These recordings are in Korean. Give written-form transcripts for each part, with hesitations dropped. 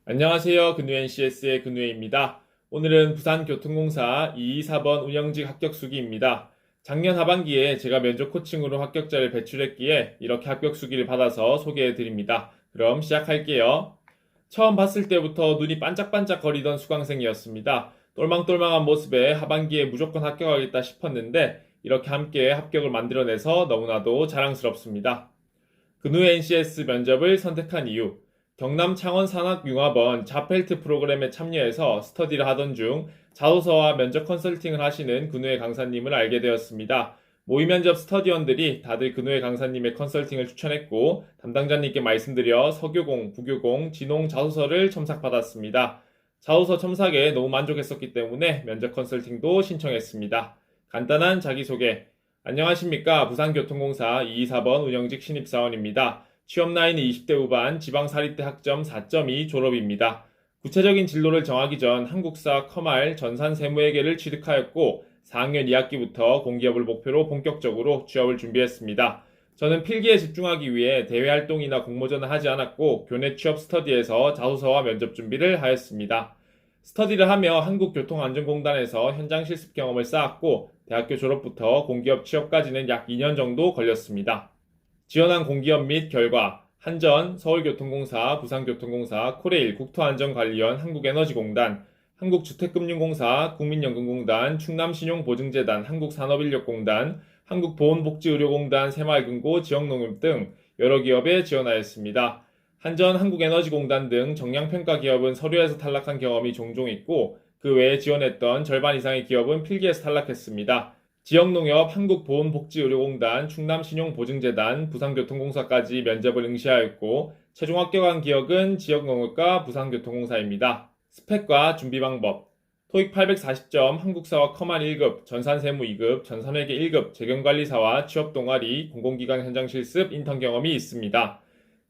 안녕하세요. 근우 NCS의 근우입니다. 오늘은 부산교통공사 224번 운영직 합격수기입니다. 작년 하반기에 제가 면접 코칭으로 합격자를 배출했기에 이렇게 합격수기를 받아서 소개해드립니다. 그럼 시작할게요. 처음 봤을 때부터 눈이 반짝반짝 거리던 수강생이었습니다. 똘망똘망한 모습에 하반기에 무조건 합격하겠다 싶었는데 이렇게 함께 합격을 만들어내서 너무나도 자랑스럽습니다. 근우 NCS 면접을 선택한 이유, 경남 창원 산학융합원 자펠트 프로그램에 참여해서 스터디를 하던 중 자소서와 면접 컨설팅을 하시는 근우의 강사님을 알게 되었습니다. 모의 면접 스터디원들이 다들 근우의 강사님의 컨설팅을 추천했고 담당자님께 말씀드려 서교공, 부교공, 진홍 자소서를 첨삭받았습니다. 자소서 첨삭에 너무 만족했었기 때문에 면접 컨설팅도 신청했습니다. 간단한 자기소개. 안녕하십니까. 부산교통공사 224번 운영직 신입사원입니다. 취업 나이는 20대 후반, 지방사립대 학점 4.2 졸업입니다. 구체적인 진로를 정하기 전 한국사, 커말, 전산세무회계를 취득하였고 4학년 2학기부터 공기업을 목표로 본격적으로 취업을 준비했습니다. 저는 필기에 집중하기 위해 대외활동이나 공모전을 하지 않았고 교내 취업 스터디에서 자소서와 면접 준비를 하였습니다. 스터디를 하며 한국교통안전공단에서 현장 실습 경험을 쌓았고 대학교 졸업부터 공기업 취업까지는 약 2년 정도 걸렸습니다. 지원한 공기업 및 결과 한전, 서울교통공사, 부산교통공사, 코레일, 국토안전관리원, 한국에너지공단, 한국주택금융공사, 국민연금공단, 충남신용보증재단, 한국산업인력공단, 한국보건복지의료공단, 새마을금고, 지역농협 등 여러 기업에 지원하였습니다. 한전, 한국에너지공단 등 정량평가 기업은 서류에서 탈락한 경험이 종종 있고 그 외에 지원했던 절반 이상의 기업은 필기에서 탈락했습니다. 지역농협, 한국보건복지의료공단, 충남신용보증재단, 부산교통공사까지 면접을 응시하였고 최종 합격한 기업은 지역농협과 부산교통공사입니다. 스펙과 준비방법 토익 840점, 한국사와 커말 1급, 전산세무 2급, 전산회계 1급, 재경관리사와 취업동아리, 공공기관 현장실습, 인턴 경험이 있습니다.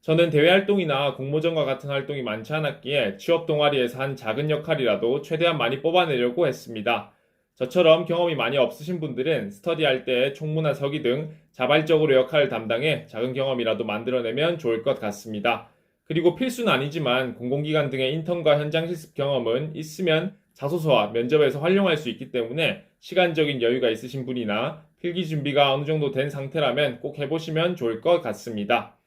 저는 대외활동이나 공모전과 같은 활동이 많지 않았기에 취업동아리에서 한 작은 역할이라도 최대한 많이 뽑아내려고 했습니다. 저처럼 경험이 많이 없으신 분들은 스터디할 때 총무나 서기 등 자발적으로 역할을 담당해 작은 경험이라도 만들어내면 좋을 것 같습니다. 그리고 필수는 아니지만 공공기관 등의 인턴과 현장 실습 경험은 있으면 자소서와 면접에서 활용할 수 있기 때문에 시간적인 여유가 있으신 분이나 필기 준비가 어느 정도 된 상태라면 꼭 해보시면 좋을 것 같습니다.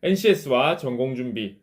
NCS와 전공 준비.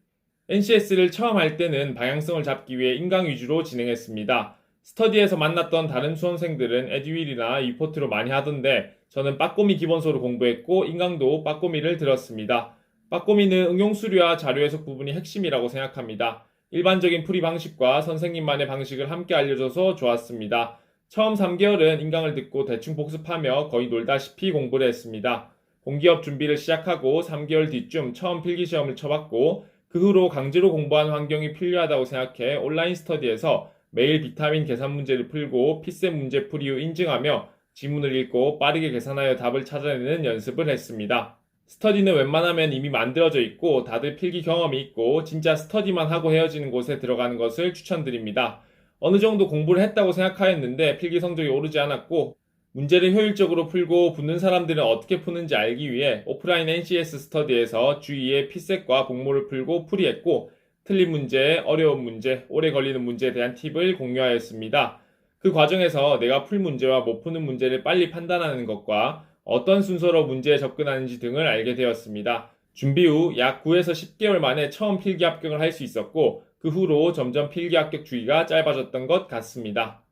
NCS를 처음 할 때는 방향성을 잡기 위해 인강 위주로 진행했습니다. 스터디에서 만났던 다른 수험생들은 에듀윌이나 이포트로 많이 하던데 저는 빠꼬미 기본서로 공부했고 인강도 빠꼬미를 들었습니다. 빠꼬미는 응용 수료와 자료 해석 부분이 핵심이라고 생각합니다. 일반적인 풀이 방식과 선생님만의 방식을 함께 알려줘서 좋았습니다. 처음 3개월은 인강을 듣고 대충 복습하며 거의 놀다시피 공부를 했습니다. 공기업 준비를 시작하고 3개월 뒤쯤 처음 필기시험을 쳐봤고 그 후로 강제로 공부하는 환경이 필요하다고 생각해 온라인 스터디에서 매일 비타민 계산 문제를 풀고 피셈 문제 풀이 후 인증하며 지문을 읽고 빠르게 계산하여 답을 찾아내는 연습을 했습니다. 스터디는 웬만하면 이미 만들어져 있고 다들 필기 경험이 있고 진짜 스터디만 하고 헤어지는 곳에 들어가는 것을 추천드립니다. 어느 정도 공부를 했다고 생각하였는데 필기 성적이 오르지 않았고 문제를 효율적으로 풀고 붙는 사람들은 어떻게 푸는지 알기 위해 오프라인 NCS 스터디에서 주 2회 피셋과 복모를 풀고 풀이했고 틀린 문제, 어려운 문제, 오래 걸리는 문제에 대한 팁을 공유하였습니다. 그 과정에서 내가 풀 문제와 못 푸는 문제를 빨리 판단하는 것과 어떤 순서로 문제에 접근하는지 등을 알게 되었습니다. 준비 후 약 9에서 10개월 만에 처음 필기 합격을 할 수 있었고 그 후로 점점 필기 합격 주기가 짧아졌던 것 같습니다.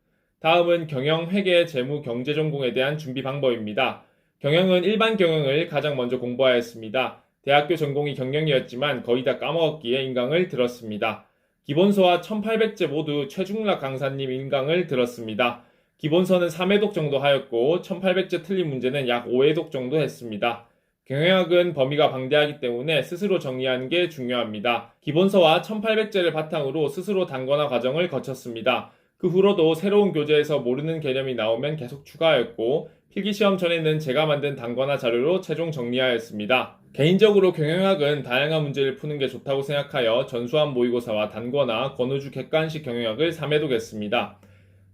다음은 경영, 회계, 재무, 경제 전공에 대한 준비 방법입니다. 경영은 일반 경영을 가장 먼저 공부하였습니다. 대학교 전공이 경영이었지만 거의 다 까먹었기에 인강을 들었습니다. 기본서와 1800제 모두 최중락 강사님 인강을 들었습니다. 기본서는 3회독 정도 하였고 1800제 틀린 문제는 약 5회독 정도 했습니다. 경영학은 범위가 방대하기 때문에 스스로 정리하는 게 중요합니다. 기본서와 1800제를 바탕으로 스스로 단권화 과정을 거쳤습니다. 그 후로도 새로운 교재에서 모르는 개념이 나오면 계속 추가하였고 필기시험 전에는 제가 만든 단권화 자료로 최종 정리하였습니다. 개인적으로 경영학은 다양한 문제를 푸는 게 좋다고 생각하여 전수한 모의고사와 단권화, 권우주 객관식 경영학을 3회독했습니다.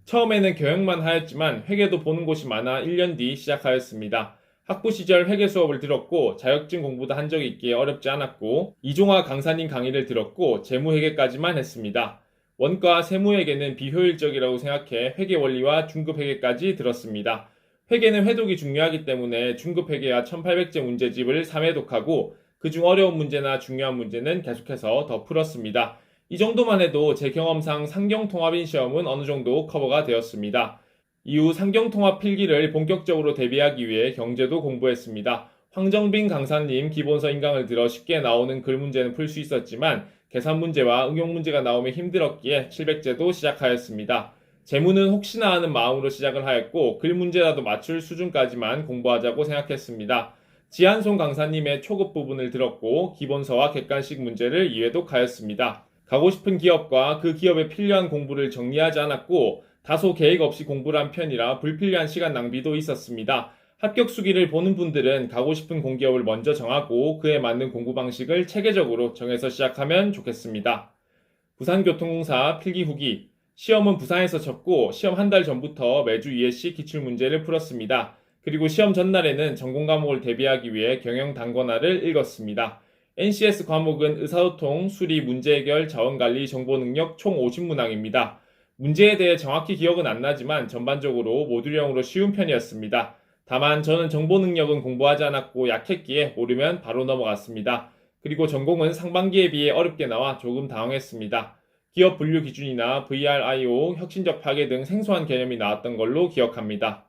처음에는 경영만 하였지만 회계도 보는 곳이 많아 1년 뒤 시작하였습니다. 학부 시절 회계 수업을 들었고 자격증 공부도 한 적이 있기에 어렵지 않았고 이종화 강사님 강의를 들었고 재무회계까지만 했습니다. 원과 세무회계는 비효율적이라고 생각해 회계 원리와 중급회계까지 들었습니다. 회계는 회독이 중요하기 때문에 중급회계와 1800제 문제집을 3회독하고 그중 어려운 문제나 중요한 문제는 계속해서 더 풀었습니다. 이 정도만 해도 제 경험상 상경통합인 시험은 어느 정도 커버가 되었습니다. 이후 상경통합 필기를 본격적으로 대비하기 위해 경제도 공부했습니다. 황정빈 강사님 기본서 인강을 들어 쉽게 나오는 글 문제는 풀 수 있었지만 계산 문제와 응용 문제가 나오면 힘들었기에 700제도 시작하였습니다. 재무는 혹시나 하는 마음으로 시작을 하였고 글 문제라도 맞출 수준까지만 공부하자고 생각했습니다. 지한송 강사님의 초급 부분을 들었고 기본서와 객관식 문제를 2회독하였습니다. 가고 싶은 기업과 그 기업에 필요한 공부를 정리하지 않았고 다소 계획 없이 공부를 한 편이라 불필요한 시간 낭비도 있었습니다. 합격 수기를 보는 분들은 가고 싶은 공기업을 먼저 정하고 그에 맞는 공부 방식을 체계적으로 정해서 시작하면 좋겠습니다. 부산교통공사 필기 후기. 시험은 부산에서 쳤고 시험 한 달 전부터 매주 2회씩 기출문제를 풀었습니다. 그리고 시험 전날에는 전공 과목을 대비하기 위해 경영 단권화를 읽었습니다. NCS 과목은 의사소통, 수리, 문제해결, 자원관리, 정보능력 총 50문항입니다. 문제에 대해 정확히 기억은 안 나지만 전반적으로 모듈형으로 쉬운 편이었습니다. 다만 저는 정보능력은 공부하지 않았고 약했기에 모르면 바로 넘어갔습니다. 그리고 전공은 상반기에 비해 어렵게 나와 조금 당황했습니다. 기업 분류 기준이나 VRIO, 혁신적 파괴 등 생소한 개념이 나왔던 걸로 기억합니다.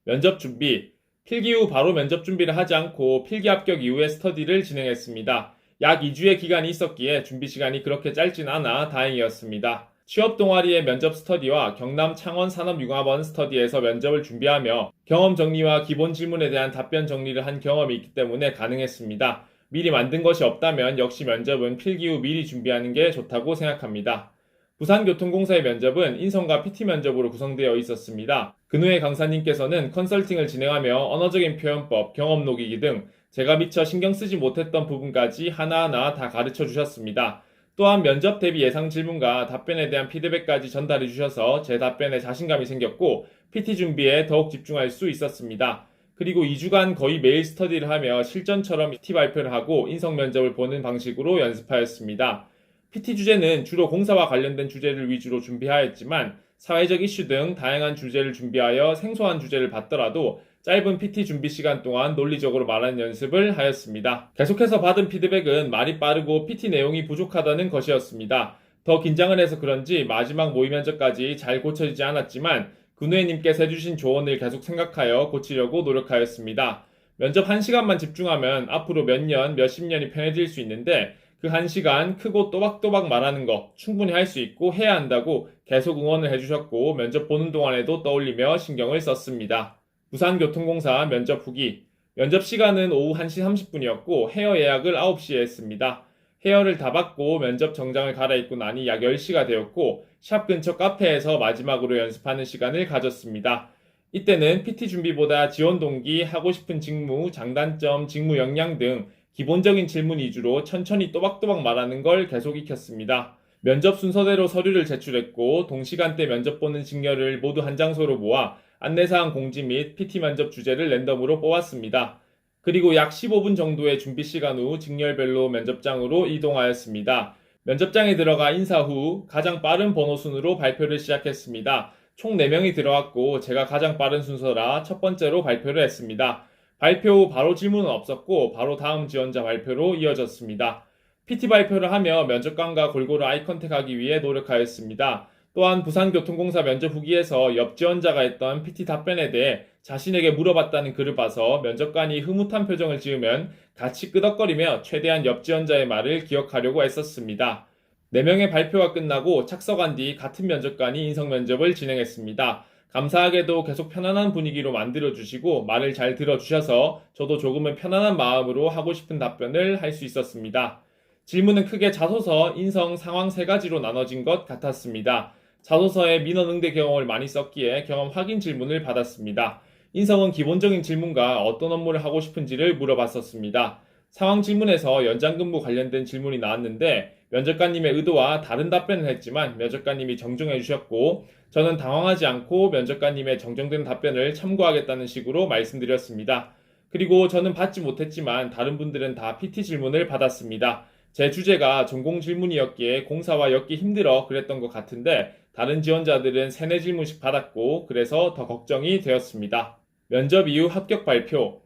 면접 준비. 필기 후 바로 면접 준비를 하지 않고 필기 합격 이후에 스터디를 진행했습니다. 약 2주의 기간이 있었기에 준비 시간이 그렇게 짧진 않아 다행이었습니다. 취업 동아리의 면접 스터디와 경남 창원 산업융합원 스터디에서 면접을 준비하며 경험 정리와 기본 질문에 대한 답변 정리를 한 경험이 있기 때문에 가능했습니다. 미리 만든 것이 없다면 역시 면접은 필기 후 미리 준비하는 게 좋다고 생각합니다. 부산교통공사의 면접은 인성과 PT 면접으로 구성되어 있었습니다. 근후에 강사님께서는 컨설팅을 진행하며 언어적인 표현법, 경험 녹이기 등 제가 미처 신경 쓰지 못했던 부분까지 하나하나 다 가르쳐 주셨습니다. 또한 면접 대비 예상 질문과 답변에 대한 피드백까지 전달해 주셔서 제 답변에 자신감이 생겼고 PT 준비에 더욱 집중할 수 있었습니다. 그리고 2주간 거의 매일 스터디를 하며 실전처럼 PT 발표를 하고 인성 면접을 보는 방식으로 연습하였습니다. PT 주제는 주로 공사와 관련된 주제를 위주로 준비하였지만 사회적 이슈 등 다양한 주제를 준비하여 생소한 주제를 받더라도 짧은 PT 준비 시간 동안 논리적으로 말하는 연습을 하였습니다. 계속해서 받은 피드백은 말이 빠르고 PT 내용이 부족하다는 것이었습니다. 더 긴장을 해서 그런지 마지막 모의 면접까지 잘 고쳐지지 않았지만 근우혜님께서 해주신 조언을 계속 생각하여 고치려고 노력하였습니다. 면접 1시간만 집중하면 앞으로 몇 년, 몇십 년이 편해질 수 있는데 그 1시간 크고 또박또박 말하는 거 충분히 할 수 있고 해야 한다고 계속 응원을 해주셨고 면접 보는 동안에도 떠올리며 신경을 썼습니다. 부산교통공사 면접 후기. 면접 시간은 오후 1시 30분이었고 헤어 예약을 9시에 했습니다. 헤어를 다 받고 면접 정장을 갈아입고 나니 약 10시가 되었고 샵 근처 카페에서 마지막으로 연습하는 시간을 가졌습니다. 이때는 PT 준비보다 지원 동기, 하고 싶은 직무, 장단점, 직무 역량 등 기본적인 질문 위주로 천천히 또박또박 말하는 걸 계속 익혔습니다. 면접 순서대로 서류를 제출했고 동시간대 면접 보는 직렬을 모두 한 장소로 모아 안내사항 공지 및 PT 면접 주제를 랜덤으로 뽑았습니다. 그리고 약 15분 정도의 준비 시간 후 직렬별로 면접장으로 이동하였습니다. 면접장에 들어가 인사 후 가장 빠른 번호 순으로 발표를 시작했습니다. 총 4명이 들어왔고 제가 가장 빠른 순서라 첫 번째로 발표를 했습니다. 발표 후 바로 질문은 없었고 바로 다음 지원자 발표로 이어졌습니다. PT 발표를 하며 면접관과 골고루 아이 컨택하기 위해 노력하였습니다. 또한 부산교통공사 면접 후기에서 옆 지원자가 했던 PT 답변에 대해 자신에게 물어봤다는 글을 봐서 면접관이 흐뭇한 표정을 지으면 같이 끄덕거리며 최대한 옆 지원자의 말을 기억하려고 애썼습니다. 4명의 발표가 끝나고 착석한 뒤 같은 면접관이 인성 면접을 진행했습니다. 감사하게도 계속 편안한 분위기로 만들어주시고 말을 잘 들어주셔서 저도 조금은 편안한 마음으로 하고 싶은 답변을 할 수 있었습니다. 질문은 크게 자소서, 인성, 상황 3가지로 나눠진 것 같았습니다. 자소서에 민원응대 경험을 많이 썼기에 경험 확인 질문을 받았습니다. 인성은 기본적인 질문과 어떤 업무를 하고 싶은지를 물어봤었습니다. 상황 질문에서 연장근무 관련된 질문이 나왔는데 면접관님의 의도와 다른 답변을 했지만 면접관님이 정정해 주셨고 저는 당황하지 않고 면접관님의 정정된 답변을 참고하겠다는 식으로 말씀드렸습니다. 그리고 저는 받지 못했지만 다른 분들은 다 PT 질문을 받았습니다. 제 주제가 전공 질문이었기에 공사와 엮기 힘들어 그랬던 것 같은데 다른 지원자들은 세네 질문씩 받았고 그래서 더 걱정이 되었습니다. 면접 이후 합격 발표.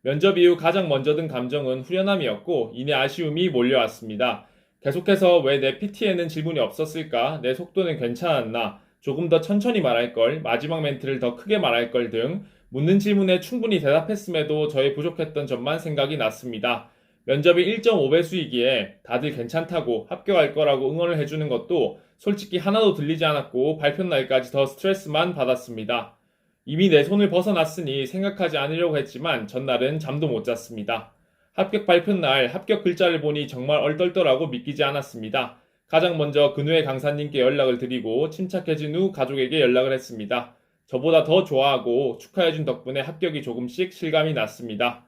면접 이후 가장 먼저 든 감정은 후련함이었고 이내 아쉬움이 몰려왔습니다. 계속해서 왜 내 PT에는 질문이 없었을까? 내 속도는 괜찮았나? 조금 더 천천히 말할 걸, 마지막 멘트를 더 크게 말할 걸 등 묻는 질문에 충분히 대답했음에도 저의 부족했던 점만 생각이 났습니다. 면접이 1.5배수이기에 다들 괜찮다고 합격할 거라고 응원을 해주는 것도 솔직히 하나도 들리지 않았고 발표 날까지 더 스트레스만 받았습니다. 이미 내 손을 벗어났으니 생각하지 않으려고 했지만 전날은 잠도 못 잤습니다. 합격 발표 날 합격 글자를 보니 정말 얼떨떨하고 믿기지 않았습니다. 가장 먼저 근우의 강사님께 연락을 드리고 침착해진 후 가족에게 연락을 했습니다. 저보다 더 좋아하고 축하해준 덕분에 합격이 조금씩 실감이 났습니다.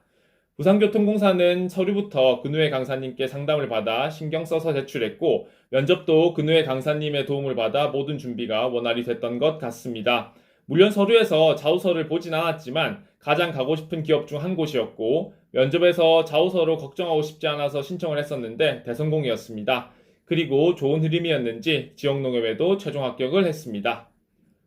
부산교통공사는 서류부터 근우의 강사님께 상담을 받아 신경 써서 제출했고 면접도 근우의 강사님의 도움을 받아 모든 준비가 원활히 됐던 것 같습니다. 물론 서류에서 자소서를 보진 않았지만 가장 가고 싶은 기업 중 한 곳이었고 면접에서 자소서로 걱정하고 싶지 않아서 신청을 했었는데 대성공이었습니다. 그리고 좋은 흐름이었는지 지역농협에도 최종 합격을 했습니다.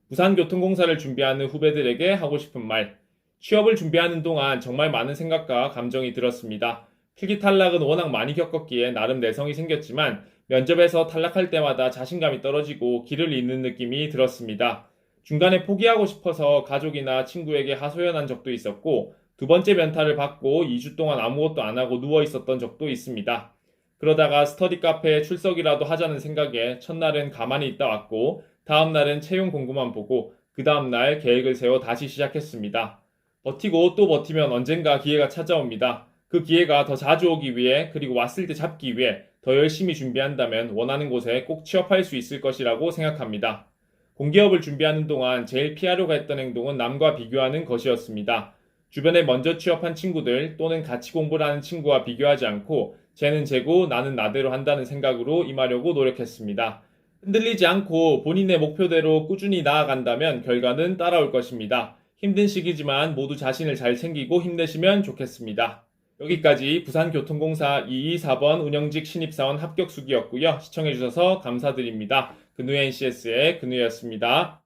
부산교통공사를 준비하는 후배들에게 하고 싶은 말. 취업을 준비하는 동안 정말 많은 생각과 감정이 들었습니다. 필기 탈락은 워낙 많이 겪었기에 나름 내성이 생겼지만 면접에서 탈락할 때마다 자신감이 떨어지고 길을 잃는 느낌이 들었습니다. 중간에 포기하고 싶어서 가족이나 친구에게 하소연한 적도 있었고 두 번째 면탈을 받고 2주 동안 아무것도 안 하고 누워 있었던 적도 있습니다. 그러다가 스터디 카페에 출석이라도 하자는 생각에 첫날은 가만히 있다 왔고 다음날은 채용 공고만 보고 그 다음날 계획을 세워 다시 시작했습니다. 버티고 또 버티면 언젠가 기회가 찾아옵니다. 그 기회가 더 자주 오기 위해 그리고 왔을 때 잡기 위해 더 열심히 준비한다면 원하는 곳에 꼭 취업할 수 있을 것이라고 생각합니다. 공기업을 준비하는 동안 제일 피하려고 했던 행동은 남과 비교하는 것이었습니다. 주변에 먼저 취업한 친구들 또는 같이 공부를 하는 친구와 비교하지 않고 쟤는 쟤고 나는 나대로 한다는 생각으로 임하려고 노력했습니다. 흔들리지 않고 본인의 목표대로 꾸준히 나아간다면 결과는 따라올 것입니다. 힘든 시기지만 모두 자신을 잘 챙기고 힘내시면 좋겠습니다. 여기까지 부산교통공사 224번 운영직 신입사원 합격수기였고요. 시청해주셔서 감사드립니다. 근우의 NCS의 근우였습니다.